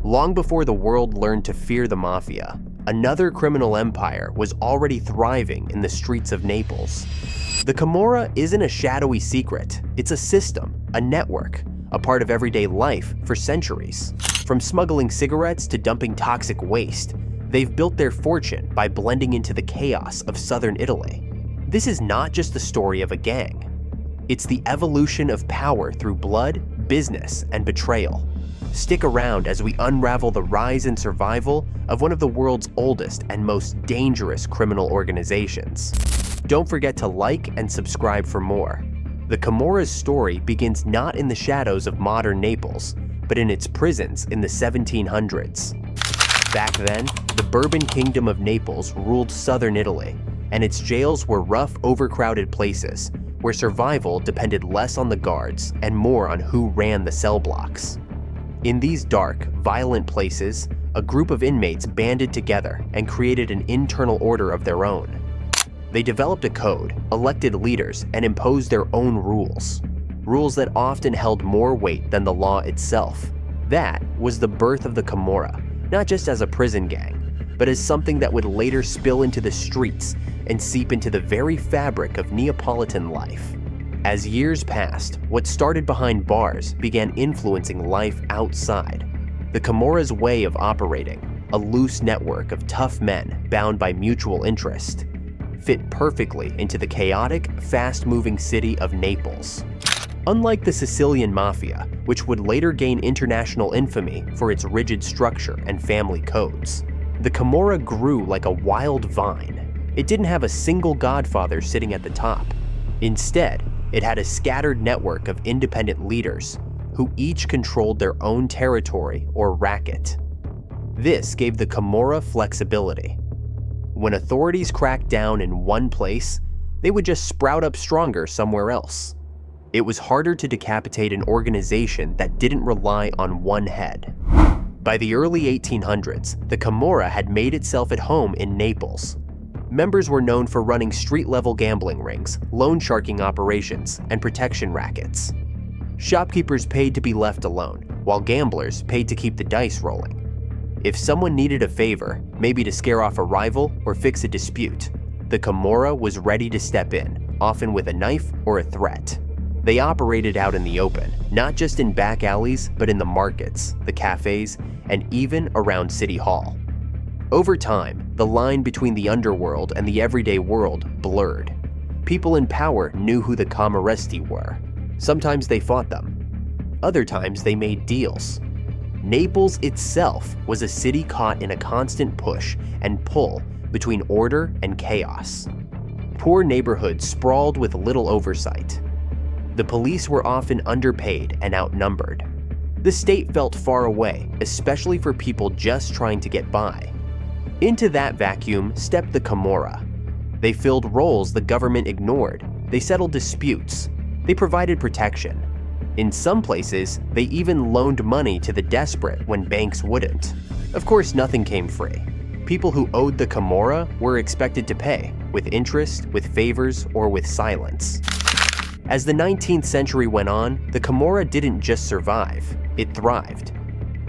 Long before the world learned to fear the Mafia, another criminal empire was already thriving in the streets of Naples. The Camorra isn't a shadowy secret, it's a system, a network, a part of everyday life for centuries. From smuggling cigarettes to dumping toxic waste, they've built their fortune by blending into the chaos of southern Italy. This is not just the story of a gang. It's the evolution of power through blood, business, and betrayal. Stick around as we unravel the rise and survival of one of the world's oldest and most dangerous criminal organizations. Don't forget to like and subscribe for more. The Camorra's story begins not in the shadows of modern Naples, but in its prisons in the 1700s. Back then, the Bourbon Kingdom of Naples ruled southern Italy, and its jails were rough, overcrowded places where survival depended less on the guards and more on who ran the cell blocks. In these dark, violent places, a group of inmates banded together and created an internal order of their own. They developed a code, elected leaders, and imposed their own rules. Rules that often held more weight than the law itself. That was the birth of the Camorra, not just as a prison gang, but as something that would later spill into the streets and seep into the very fabric of Neapolitan life. As years passed, what started behind bars began influencing life outside. The Camorra's way of operating, a loose network of tough men bound by mutual interest, fit perfectly into the chaotic, fast-moving city of Naples. Unlike the Sicilian Mafia, which would later gain international infamy for its rigid structure and family codes, the Camorra grew like a wild vine. It didn't have a single godfather sitting at the top. Instead, it had a scattered network of independent leaders who each controlled their own territory or racket. This gave the Camorra flexibility. When authorities cracked down in one place, they would just sprout up stronger somewhere else. It was harder to decapitate an organization that didn't rely on one head. By the early 1800s, the Camorra had made itself at home in Naples. Members were known for running street-level gambling rings, loan sharking operations, and protection rackets. Shopkeepers paid to be left alone, while gamblers paid to keep the dice rolling. If someone needed a favor, maybe to scare off a rival or fix a dispute, the Camorra was ready to step in, often with a knife or a threat. They operated out in the open, not just in back alleys, but in the markets, the cafes, and even around City Hall. Over time, the line between the underworld and the everyday world blurred. People in power knew who the Camorristi were. Sometimes they fought them. Other times they made deals. Naples itself was a city caught in a constant push and pull between order and chaos. Poor neighborhoods sprawled with little oversight. The police were often underpaid and outnumbered. The state felt far away, especially for people just trying to get by. Into that vacuum stepped the Camorra. They filled roles the government ignored. They settled disputes. They provided protection. In some places, they even loaned money to the desperate when banks wouldn't. Of course, nothing came free. People who owed the Camorra were expected to pay, with interest, with favors, or with silence. As the 19th century went on, the Camorra didn't just survive, it thrived.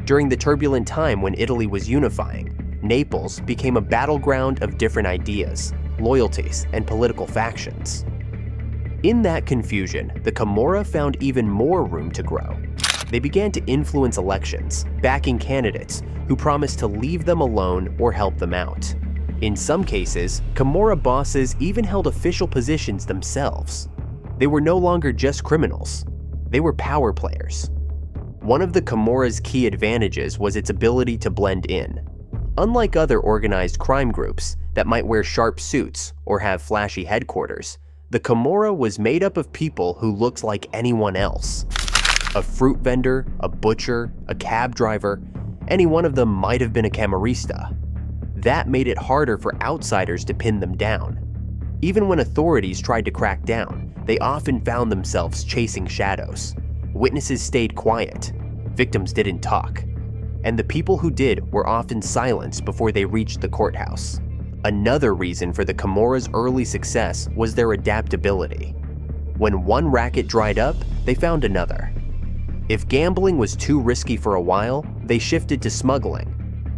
During the turbulent time when Italy was unifying, Naples became a battleground of different ideas, loyalties, and political factions. In that confusion, the Camorra found even more room to grow. They began to influence elections, backing candidates who promised to leave them alone or help them out. In some cases, Camorra bosses even held official positions themselves. They were no longer just criminals. They were power players. One of the Camorra's key advantages was its ability to blend in. Unlike other organized crime groups that might wear sharp suits or have flashy headquarters, the Camorra was made up of people who looked like anyone else. A fruit vendor, a butcher, a cab driver, any one of them might have been a Camorrista. That made it harder for outsiders to pin them down. Even when authorities tried to crack down, they often found themselves chasing shadows. Witnesses stayed quiet, victims didn't talk, and the people who did were often silenced before they reached the courthouse. Another reason for the Camorra's early success was their adaptability. When one racket dried up, they found another. If gambling was too risky for a while, they shifted to smuggling.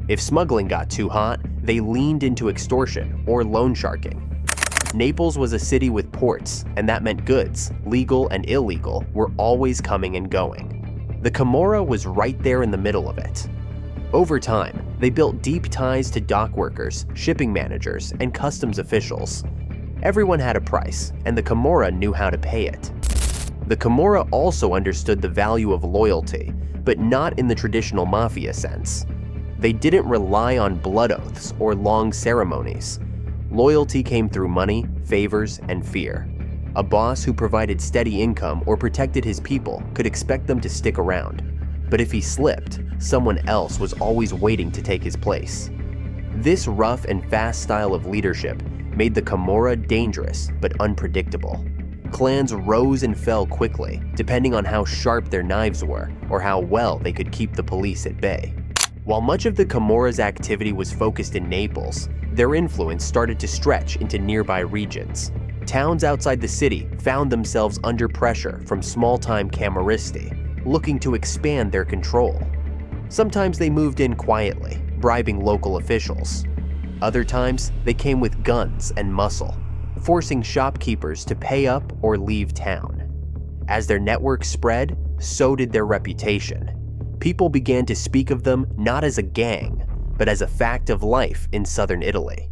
If smuggling got too hot, they leaned into extortion or loan sharking. Naples was a city with ports, and that meant goods, legal and illegal, were always coming and going. The Camorra was right there in the middle of it. Over time, they built deep ties to dock workers, shipping managers, and customs officials. Everyone had a price, and the Camorra knew how to pay it. The Camorra also understood the value of loyalty, but not in the traditional mafia sense. They didn't rely on blood oaths or long ceremonies. Loyalty came through money, favors, and fear. A boss who provided steady income or protected his people could expect them to stick around. But if he slipped, someone else was always waiting to take his place. This rough and fast style of leadership made the Camorra dangerous but unpredictable. Clans rose and fell quickly, depending on how sharp their knives were or how well they could keep the police at bay. While much of the Camorra's activity was focused in Naples, their influence started to stretch into nearby regions. Towns outside the city found themselves under pressure from small-time Camorristi, looking to expand their control. Sometimes they moved in quietly, bribing local officials. Other times, they came with guns and muscle, forcing shopkeepers to pay up or leave town. As their network spread, so did their reputation. People began to speak of them not as a gang, but as a fact of life in southern Italy.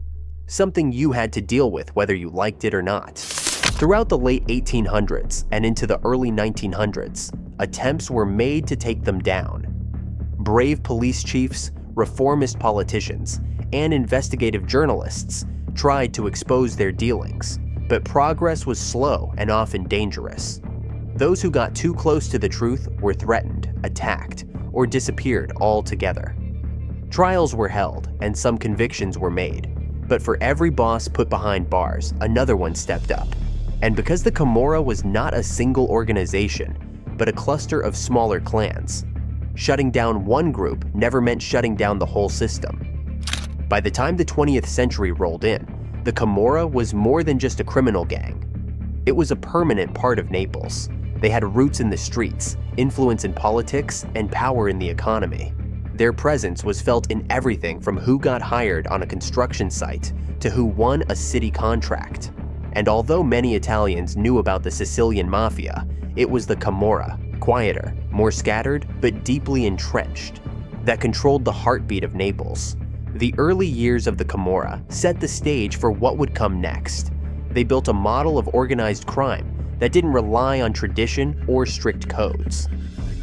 Something you had to deal with whether you liked it or not. Throughout the late 1800s and into the early 1900s, attempts were made to take them down. Brave police chiefs, reformist politicians, and investigative journalists tried to expose their dealings, but progress was slow and often dangerous. Those who got too close to the truth were threatened, attacked, or disappeared altogether. Trials were held and some convictions were made, but for every boss put behind bars, another one stepped up. And because the Camorra was not a single organization, but a cluster of smaller clans, shutting down one group never meant shutting down the whole system. By the time the 20th century rolled in, the Camorra was more than just a criminal gang. It was a permanent part of Naples. They had roots in the streets, influence in politics, and power in the economy. Their presence was felt in everything from who got hired on a construction site to who won a city contract. And although many Italians knew about the Sicilian Mafia, it was the Camorra, quieter, more scattered, but deeply entrenched, that controlled the heartbeat of Naples. The early years of the Camorra set the stage for what would come next. They built a model of organized crime that didn't rely on tradition or strict codes.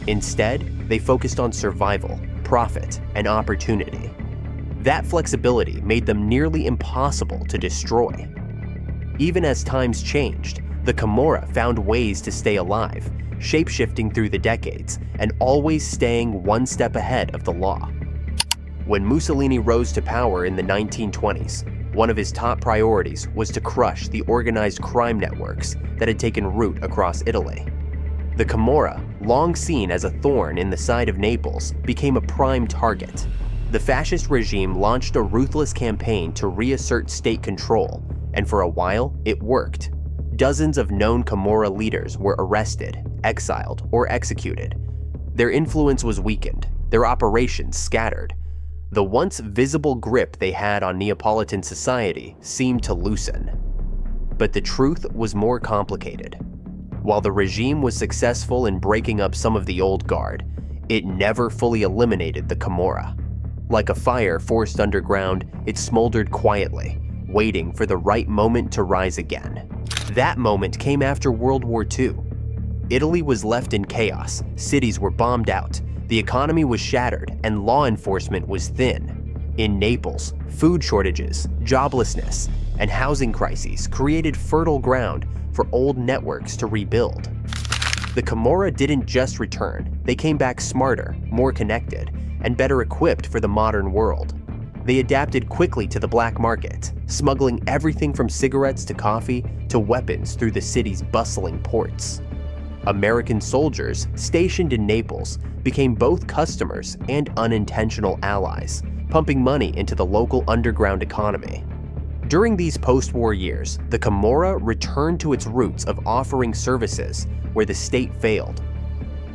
Instead, they focused on survival, profit, and opportunity. That flexibility made them nearly impossible to destroy. Even as times changed, the Camorra found ways to stay alive, shape-shifting through the decades and always staying one step ahead of the law. When Mussolini rose to power in the 1920s, one of his top priorities was to crush the organized crime networks that had taken root across Italy. The Camorra, long seen as a thorn in the side of Naples, became a prime target. The fascist regime launched a ruthless campaign to reassert state control, and for a while, it worked. Dozens of known Camorra leaders were arrested, exiled, or executed. Their influence was weakened, their operations scattered. The once visible grip they had on Neapolitan society seemed to loosen. But the truth was more complicated. While the regime was successful in breaking up some of the old guard, it never fully eliminated the Camorra. Like a fire forced underground, it smoldered quietly, waiting for the right moment to rise again. That moment came after World War II. Italy was left in chaos, cities were bombed out, the economy was shattered, and law enforcement was thin. In Naples, food shortages, joblessness, and housing crises created fertile ground for old networks to rebuild. The Camorra didn't just return, they came back smarter, more connected, and better equipped for the modern world. They adapted quickly to the black market, smuggling everything from cigarettes to coffee to weapons through the city's bustling ports. American soldiers stationed in Naples became both customers and unintentional allies, pumping money into the local underground economy. During these post-war years, the Camorra returned to its roots of offering services where the state failed.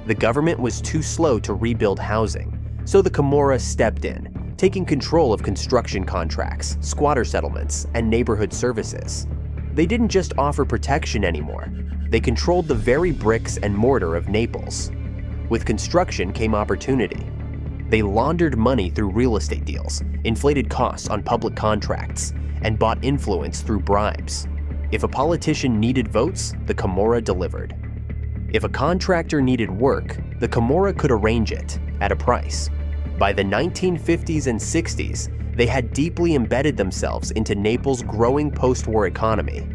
The government was too slow to rebuild housing, so the Camorra stepped in, taking control of construction contracts, squatter settlements, and neighborhood services. They didn't just offer protection anymore. They controlled the very bricks and mortar of Naples. With construction came opportunity. They laundered money through real estate deals, inflated costs on public contracts, and bought influence through bribes. If a politician needed votes, the Camorra delivered. If a contractor needed work, the Camorra could arrange it at a price. By the 1950s and 60s, they had deeply embedded themselves into Naples' growing post-war economy.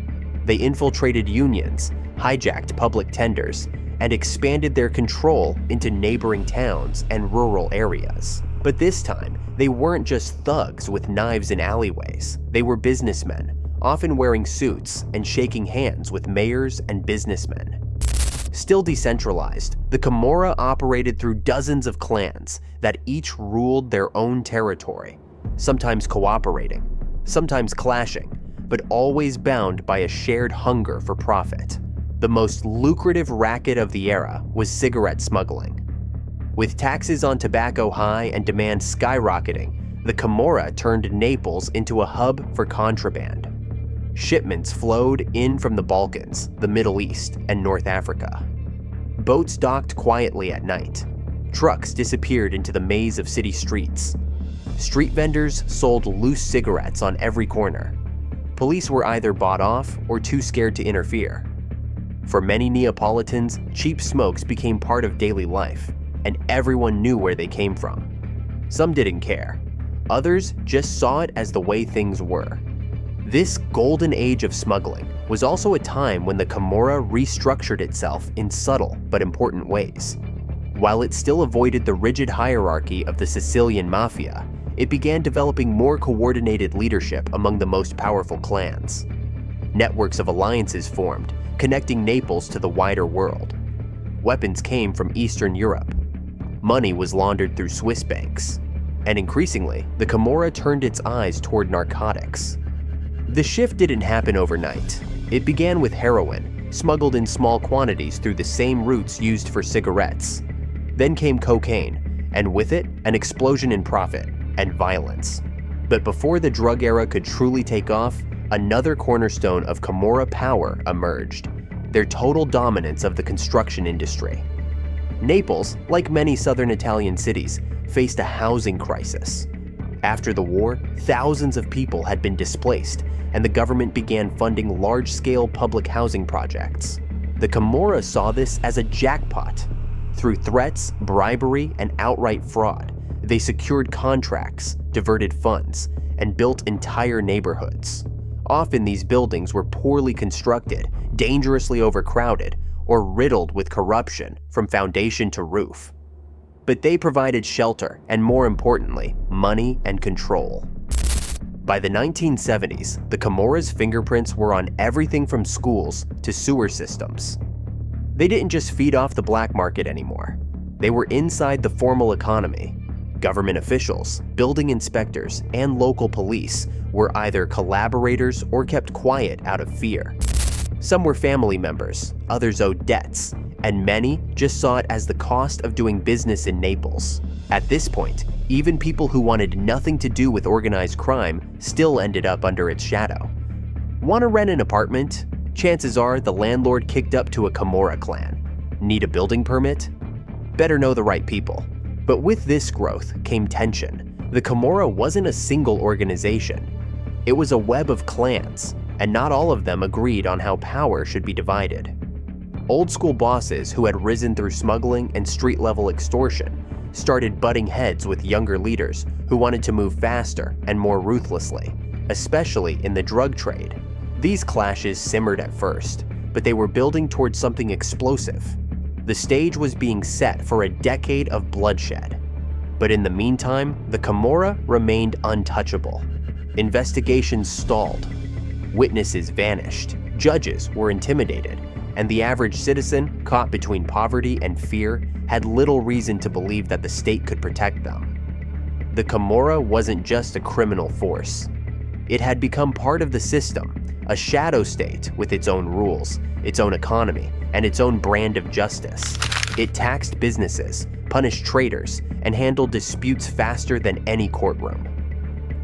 They infiltrated unions, hijacked public tenders, and expanded their control into neighboring towns and rural areas. But this time, they weren't just thugs with knives in alleyways. They were businessmen, often wearing suits and shaking hands with mayors and businessmen. Still decentralized, the Camorra operated through dozens of clans that each ruled their own territory, sometimes cooperating, sometimes clashing, but always bound by a shared hunger for profit. The most lucrative racket of the era was cigarette smuggling. With taxes on tobacco high and demand skyrocketing, the Camorra turned Naples into a hub for contraband. Shipments flowed in from the Balkans, the Middle East, and North Africa. Boats docked quietly at night. Trucks disappeared into the maze of city streets. Street vendors sold loose cigarettes on every corner. Police were either bought off or too scared to interfere. For many Neapolitans, cheap smokes became part of daily life, and everyone knew where they came from. Some didn't care. Others just saw it as the way things were. This golden age of smuggling was also a time when the Camorra restructured itself in subtle but important ways. While it still avoided the rigid hierarchy of the Sicilian Mafia, it began developing more coordinated leadership among the most powerful clans. Networks of alliances formed, connecting Naples to the wider world. Weapons came from Eastern Europe. Money was laundered through Swiss banks. And increasingly, the Camorra turned its eyes toward narcotics. The shift didn't happen overnight. It began with heroin, smuggled in small quantities through the same routes used for cigarettes. Then came cocaine, and with it, an explosion in profit and violence. But before the drug era could truly take off, another cornerstone of Camorra power emerged: their total dominance of the construction industry. Naples, like many southern Italian cities, faced a housing crisis. After the war, thousands of people had been displaced, and the government began funding large-scale public housing projects. The Camorra saw this as a jackpot. Through threats, bribery, and outright fraud, they secured contracts, diverted funds, and built entire neighborhoods. Often these buildings were poorly constructed, dangerously overcrowded, or riddled with corruption from foundation to roof. But they provided shelter and, more importantly, money and control. By the 1970s, the Camorra's fingerprints were on everything from schools to sewer systems. They didn't just feed off the black market anymore. They were inside the formal economy. Government officials, building inspectors, and local police were either collaborators or kept quiet out of fear. Some were family members, others owed debts, and many just saw it as the cost of doing business in Naples. At this point, even people who wanted nothing to do with organized crime still ended up under its shadow. Want to rent an apartment? Chances are the landlord kicked up to a Camorra clan. Need a building permit? Better know the right people. But with this growth came tension. The Camorra wasn't a single organization. It was a web of clans, and not all of them agreed on how power should be divided. Old-school bosses who had risen through smuggling and street-level extortion started butting heads with younger leaders who wanted to move faster and more ruthlessly, especially in the drug trade. These clashes simmered at first, but they were building towards something explosive. The stage was being set for a decade of bloodshed. But in the meantime, the Camorra remained untouchable. Investigations stalled. Witnesses vanished. Judges were intimidated. And the average citizen, caught between poverty and fear, had little reason to believe that the state could protect them. The Camorra wasn't just a criminal force. It had become part of the system, a shadow state with its own rules, its own economy, and its own brand of justice. It taxed businesses, punished traitors, and handled disputes faster than any courtroom.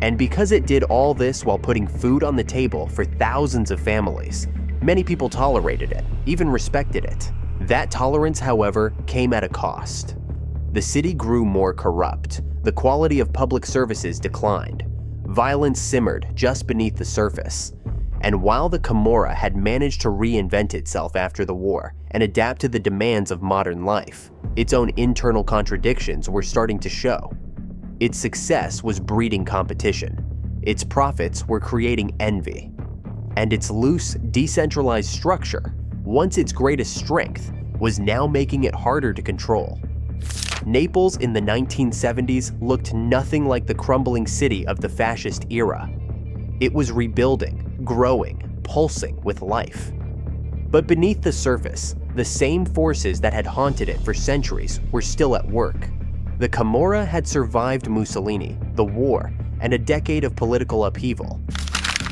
And because it did all this while putting food on the table for thousands of families, many people tolerated it, even respected it. That tolerance, however, came at a cost. The city grew more corrupt, the quality of public services declined, violence simmered just beneath the surface. And while the Camorra had managed to reinvent itself after the war and adapt to the demands of modern life, its own internal contradictions were starting to show. Its success was breeding competition, its profits were creating envy, and its loose, decentralized structure, once its greatest strength, was now making it harder to control. Naples in the 1970s looked nothing like the crumbling city of the fascist era. It was rebuilding, growing, pulsing with life. But beneath the surface, the same forces that had haunted it for centuries were still at work. The Camorra had survived Mussolini, the war, and a decade of political upheaval.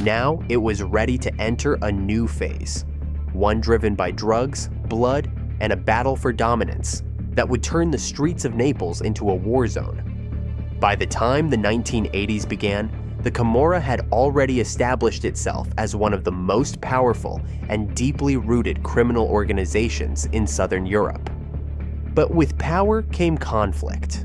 Now it was ready to enter a new phase, one driven by drugs, blood, and a battle for dominance that would turn the streets of Naples into a war zone. By the time the 1980s began, the Camorra had already established itself as one of the most powerful and deeply rooted criminal organizations in Southern Europe. But with power came conflict.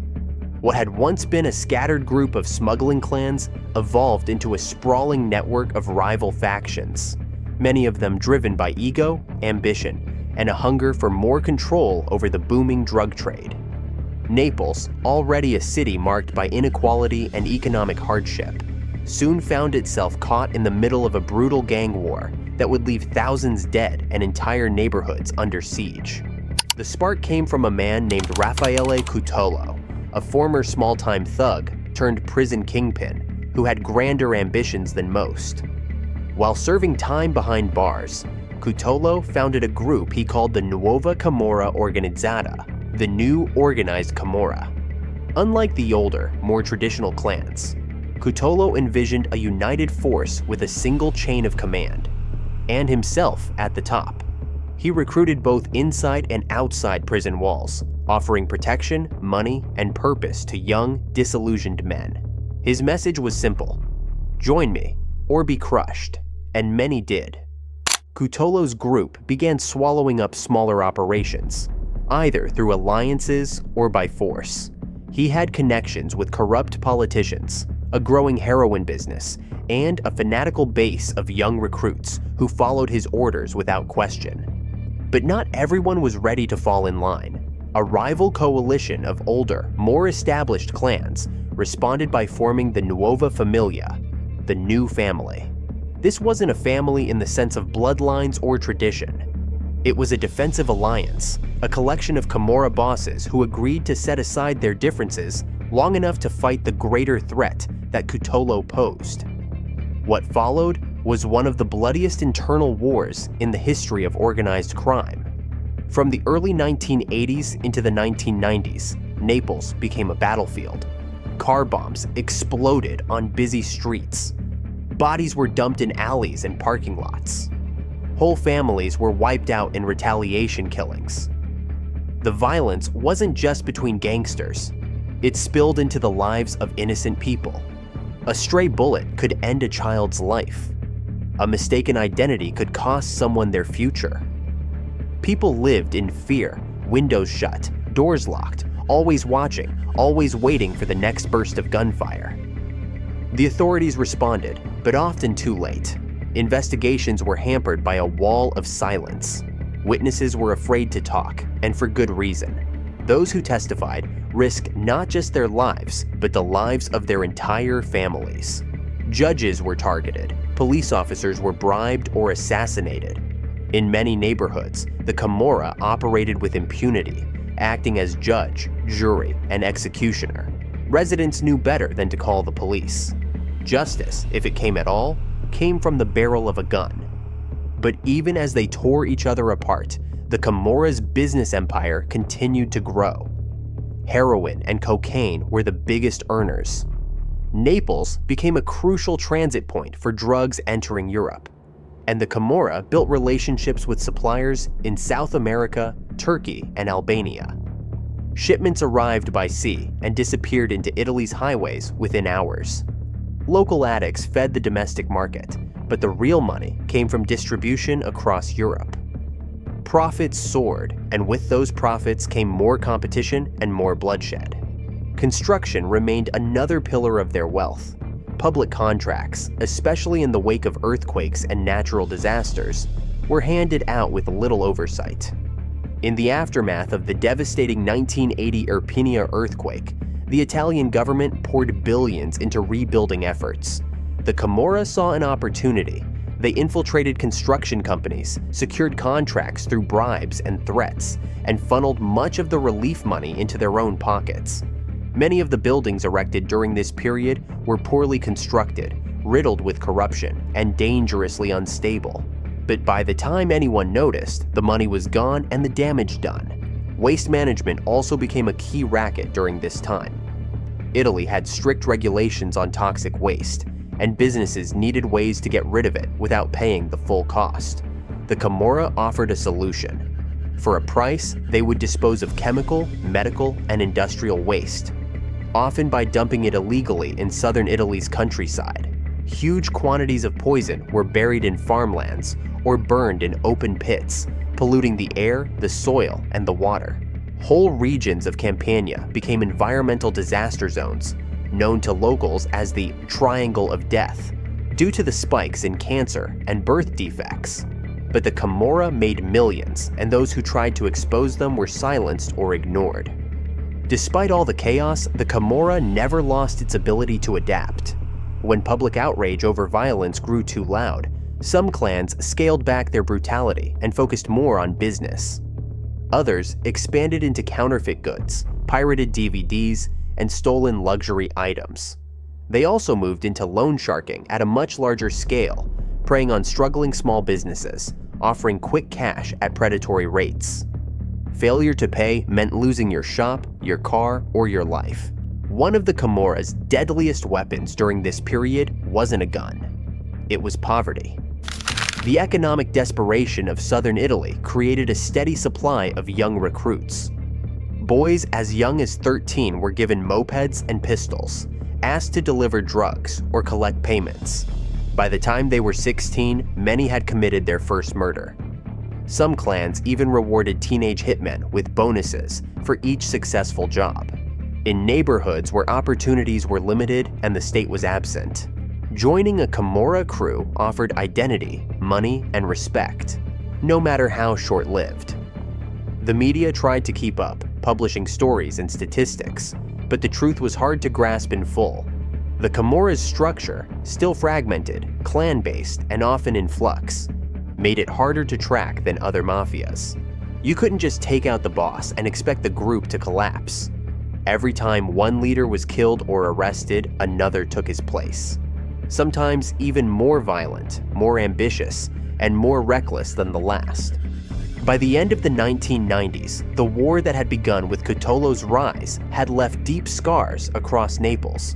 What had once been a scattered group of smuggling clans evolved into a sprawling network of rival factions, many of them driven by ego, ambition, and a hunger for more control over the booming drug trade. Naples, already a city marked by inequality and economic hardship, soon found itself caught in the middle of a brutal gang war that would leave thousands dead and entire neighborhoods under siege. The spark came from a man named Raffaele Cutolo, a former small-time thug turned prison kingpin who had grander ambitions than most. While serving time behind bars, Cutolo founded a group he called the Nuova Camorra Organizzata, the New Organized Camorra. Unlike the older, more traditional clans, Cutolo envisioned a united force with a single chain of command, and himself at the top. He recruited both inside and outside prison walls, offering protection, money, and purpose to young, disillusioned men. His message was simple: join me, or be crushed, and many did. Cutolo's group began swallowing up smaller operations, either through alliances or by force. He had connections with corrupt politicians, a growing heroin business, and a fanatical base of young recruits who followed his orders without question. But not everyone was ready to fall in line. A rival coalition of older, more established clans responded by forming the Nuova Familia, the new family. This wasn't a family in the sense of bloodlines or tradition. It was a defensive alliance, a collection of Camorra bosses who agreed to set aside their differences long enough to fight the greater threat that Cutolo posed. What followed was one of the bloodiest internal wars in the history of organized crime. From the early 1980s into the 1990s, Naples became a battlefield. Car bombs exploded on busy streets. Bodies were dumped in alleys and parking lots. Whole families were wiped out in retaliation killings. The violence wasn't just between gangsters. It spilled into the lives of innocent people. A stray bullet could end a child's life. A mistaken identity could cost someone their future. People lived in fear, windows shut, doors locked, always watching, always waiting for the next burst of gunfire. The authorities responded, but often too late. Investigations were hampered by a wall of silence. Witnesses were afraid to talk, and for good reason. Those who testified risked not just their lives, but the lives of their entire families. Judges were targeted, police officers were bribed or assassinated. In many neighborhoods, the Camorra operated with impunity, acting as judge, jury, and executioner. Residents knew better than to call the police. Justice, if it came at all, came from the barrel of a gun. But even as they tore each other apart, the Camorra's business empire continued to grow. Heroin and cocaine were the biggest earners. Naples became a crucial transit point for drugs entering Europe, and the Camorra built relationships with suppliers in South America, Turkey and Albania. Shipments arrived by sea and disappeared into Italy's highways within hours. Local addicts fed the domestic market, but the real money came from distribution across Europe. Profits soared, and with those profits came more competition and more bloodshed. Construction remained another pillar of their wealth. Public contracts, especially in the wake of earthquakes and natural disasters, were handed out with little oversight. In the aftermath of the devastating 1980 Irpinia earthquake, the Italian government poured billions into rebuilding efforts. The Camorra saw an opportunity. They infiltrated construction companies, secured contracts through bribes and threats, and funneled much of the relief money into their own pockets. Many of the buildings erected during this period were poorly constructed, riddled with corruption, and dangerously unstable. But by the time anyone noticed, the money was gone and the damage done. Waste management also became a key racket during this time. Italy had strict regulations on toxic waste, and businesses needed ways to get rid of it without paying the full cost. The Camorra offered a solution. For a price, they would dispose of chemical, medical, and industrial waste, often by dumping it illegally in southern Italy's countryside. Huge quantities of poison were buried in farmlands or burned in open pits, polluting the air, the soil, and the water. Whole regions of Campania became environmental disaster zones, known to locals as the Triangle of Death, due to the spikes in cancer and birth defects. But the Camorra made millions, and those who tried to expose them were silenced or ignored. Despite all the chaos, the Camorra never lost its ability to adapt. When public outrage over violence grew too loud, some clans scaled back their brutality and focused more on business. Others expanded into counterfeit goods, pirated DVDs, and stolen luxury items. They also moved into loan sharking at a much larger scale, preying on struggling small businesses, offering quick cash at predatory rates. Failure to pay meant losing your shop, your car, or your life. One of the Camorra's deadliest weapons during this period wasn't a gun. It was poverty. The economic desperation of southern Italy created a steady supply of young recruits. Boys as young as 13 were given mopeds and pistols, asked to deliver drugs or collect payments. By the time they were 16, many had committed their first murder. Some clans even rewarded teenage hitmen with bonuses for each successful job. In neighborhoods where opportunities were limited and the state was absent, joining a Camorra crew offered identity, money, and respect, no matter how short-lived. The media tried to keep up, publishing stories and statistics, but the truth was hard to grasp in full. The Camorra's structure, still fragmented, clan-based, and often in flux, made it harder to track than other mafias. You couldn't just take out the boss and expect the group to collapse. Every time one leader was killed or arrested, another took his place. Sometimes even more violent, more ambitious, and more reckless than the last. By the end of the 1990s, the war that had begun with Cutolo's rise had left deep scars across Naples.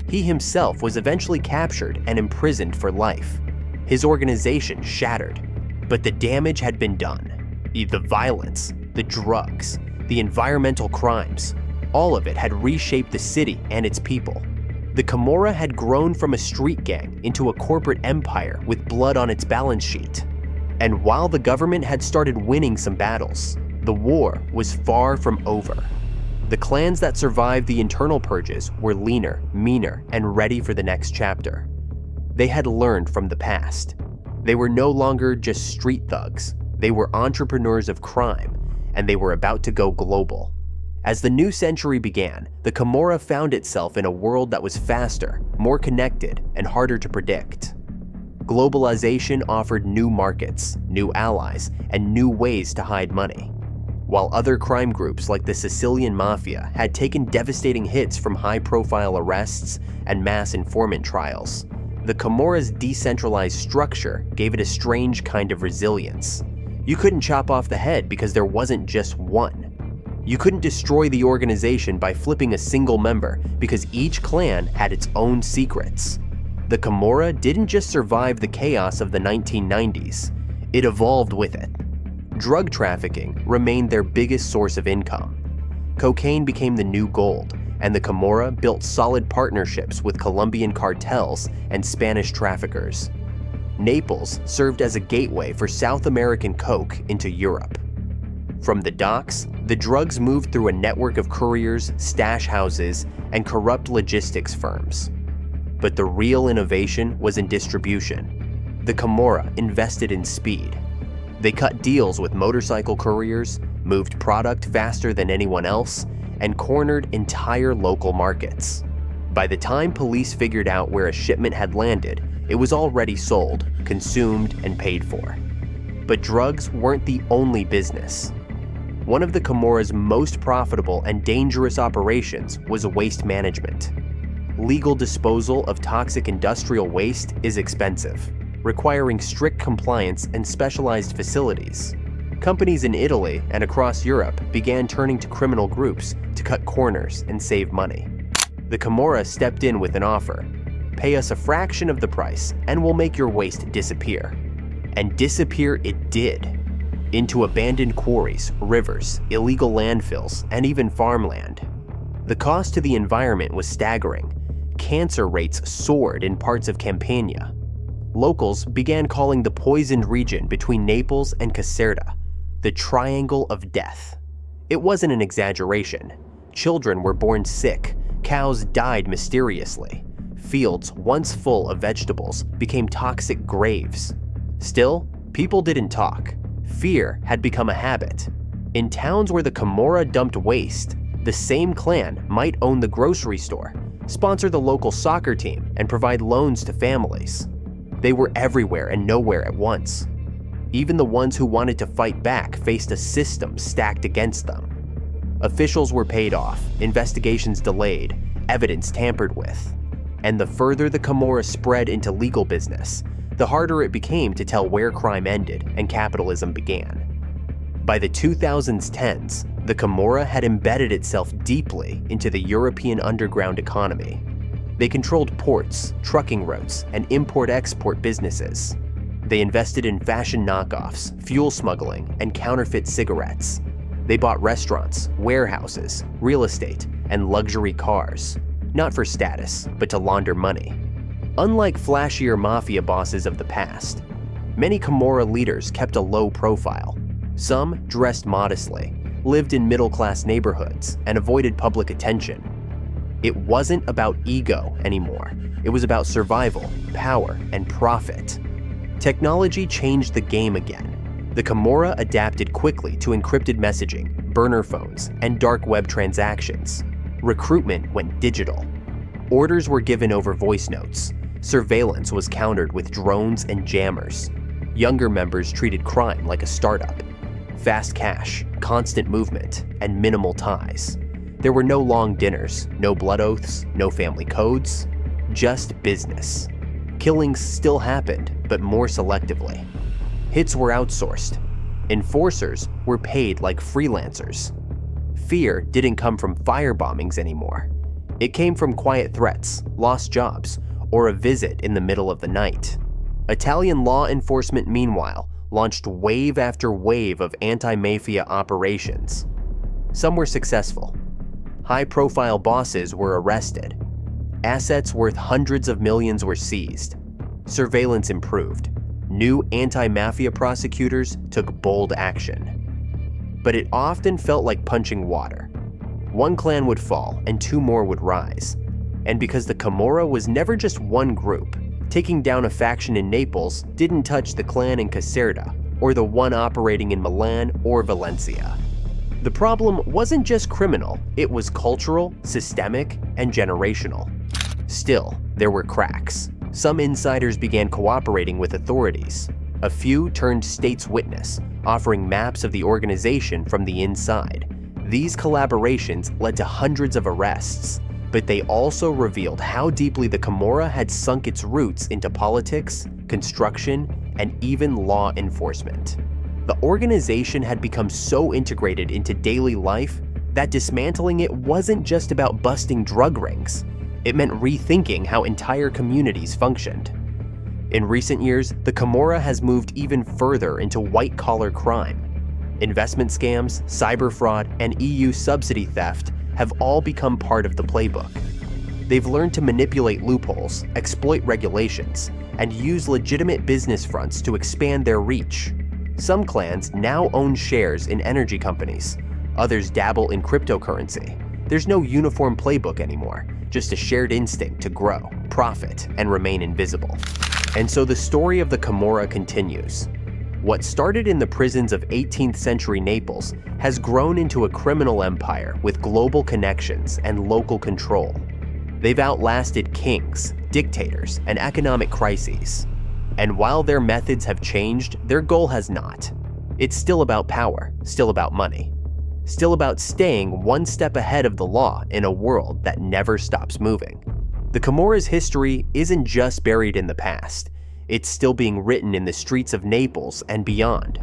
He himself was eventually captured and imprisoned for life. His organization shattered, but the damage had been done. The violence, the drugs, the environmental crimes, all of it had reshaped the city and its people. The Camorra had grown from a street gang into a corporate empire with blood on its balance sheet. And while the government had started winning some battles, the war was far from over. The clans that survived the internal purges were leaner, meaner, and ready for the next chapter. They had learned from the past. They were no longer just street thugs. They were entrepreneurs of crime, and they were about to go global. As the new century began, the Camorra found itself in a world that was faster, more connected, and harder to predict. Globalization offered new markets, new allies, and new ways to hide money. While other crime groups like the Sicilian Mafia had taken devastating hits from high-profile arrests and mass informant trials, the Camorra's decentralized structure gave it a strange kind of resilience. You couldn't chop off the head because there wasn't just one. You couldn't destroy the organization by flipping a single member because each clan had its own secrets. The Camorra didn't just survive the chaos of the 1990s, it evolved with it. Drug trafficking remained their biggest source of income. Cocaine became the new gold, and the Camorra built solid partnerships with Colombian cartels and Spanish traffickers. Naples served as a gateway for South American coke into Europe. From the docks, the drugs moved through a network of couriers, stash houses, and corrupt logistics firms. But the real innovation was in distribution. The Camorra invested in speed. They cut deals with motorcycle couriers, moved product faster than anyone else, and cornered entire local markets. By the time police figured out where a shipment had landed, it was already sold, consumed, and paid for. But drugs weren't the only business. One of the Camorra's most profitable and dangerous operations was waste management. Legal disposal of toxic industrial waste is expensive, requiring strict compliance and specialized facilities. Companies in Italy and across Europe began turning to criminal groups to cut corners and save money. The Camorra stepped in with an offer: pay us a fraction of the price and we'll make your waste disappear. And disappear it did. Into abandoned quarries, rivers, illegal landfills, and even farmland. The cost to the environment was staggering. Cancer rates soared in parts of Campania. Locals began calling the poisoned region between Naples and Caserta the Triangle of Death. It wasn't an exaggeration. Children were born sick, cows died mysteriously. Fields once full of vegetables became toxic graves. Still, people didn't talk. Fear had become a habit. In towns where the Camorra dumped waste, the same clan might own the grocery store, sponsor the local soccer team, and provide loans to families. They were everywhere and nowhere at once. Even the ones who wanted to fight back faced a system stacked against them. Officials were paid off, investigations delayed, evidence tampered with. And the further the Camorra spread into legal business, the harder it became to tell where crime ended and capitalism began. By the 2010s, the Camorra had embedded itself deeply into the European underground economy. They controlled ports, trucking routes, and import-export businesses. They invested in fashion knockoffs, fuel smuggling, and counterfeit cigarettes. They bought restaurants, warehouses, real estate, and luxury cars, not for status, but to launder money. Unlike flashier mafia bosses of the past, many Camorra leaders kept a low profile. Some dressed modestly, lived in middle-class neighborhoods, and avoided public attention. It wasn't about ego anymore. It was about survival, power, and profit. Technology changed the game again. The Camorra adapted quickly to encrypted messaging, burner phones, and dark web transactions. Recruitment went digital. Orders were given over voice notes. Surveillance was countered with drones and jammers. Younger members treated crime like a startup. Fast cash, constant movement, and minimal ties. There were no long dinners, no blood oaths, no family codes, just business. Killings still happened, but more selectively. Hits were outsourced. Enforcers were paid like freelancers. Fear didn't come from fire bombings anymore. It came from quiet threats, lost jobs, or a visit in the middle of the night. Italian law enforcement, meanwhile, launched wave after wave of anti-mafia operations. Some were successful. High-profile bosses were arrested. Assets worth hundreds of millions were seized. Surveillance improved. New anti-mafia prosecutors took bold action. But it often felt like punching water. One clan would fall and two more would rise. And because the Camorra was never just one group, taking down a faction in Naples didn't touch the clan in Caserta or the one operating in Milan or Valencia. The problem wasn't just criminal, it was cultural, systemic, and generational. Still, there were cracks. Some insiders began cooperating with authorities. A few turned state's witness, offering maps of the organization from the inside. These collaborations led to hundreds of arrests, but they also revealed how deeply the Camorra had sunk its roots into politics, construction, and even law enforcement. The organization had become so integrated into daily life that dismantling it wasn't just about busting drug rings. It meant rethinking how entire communities functioned. In recent years, the Camorra has moved even further into white-collar crime. Investment scams, cyber fraud, and EU subsidy theft have all become part of the playbook. They've learned to manipulate loopholes, exploit regulations, and use legitimate business fronts to expand their reach. Some clans now own shares in energy companies. Others dabble in cryptocurrency. There's no uniform playbook anymore, just a shared instinct to grow, profit, and remain invisible. And so the story of the Camorra continues. What started in the prisons of 18th century Naples has grown into a criminal empire with global connections and local control. They've outlasted kings, dictators, and economic crises. And while their methods have changed, their goal has not. It's still about power, still about money, still about staying one step ahead of the law in a world that never stops moving. The Camorra's history isn't just buried in the past. It's still being written in the streets of Naples and beyond.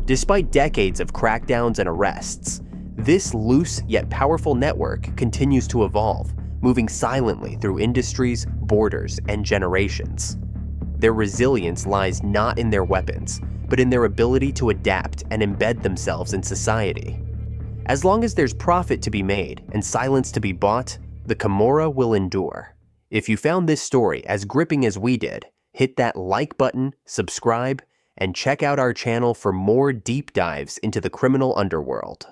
Despite decades of crackdowns and arrests, this loose yet powerful network continues to evolve, moving silently through industries, borders, and generations. Their resilience lies not in their weapons, but in their ability to adapt and embed themselves in society. As long as there's profit to be made and silence to be bought, the Camorra will endure. If you found this story as gripping as we did, hit that like button, subscribe, and check out our channel for more deep dives into the criminal underworld.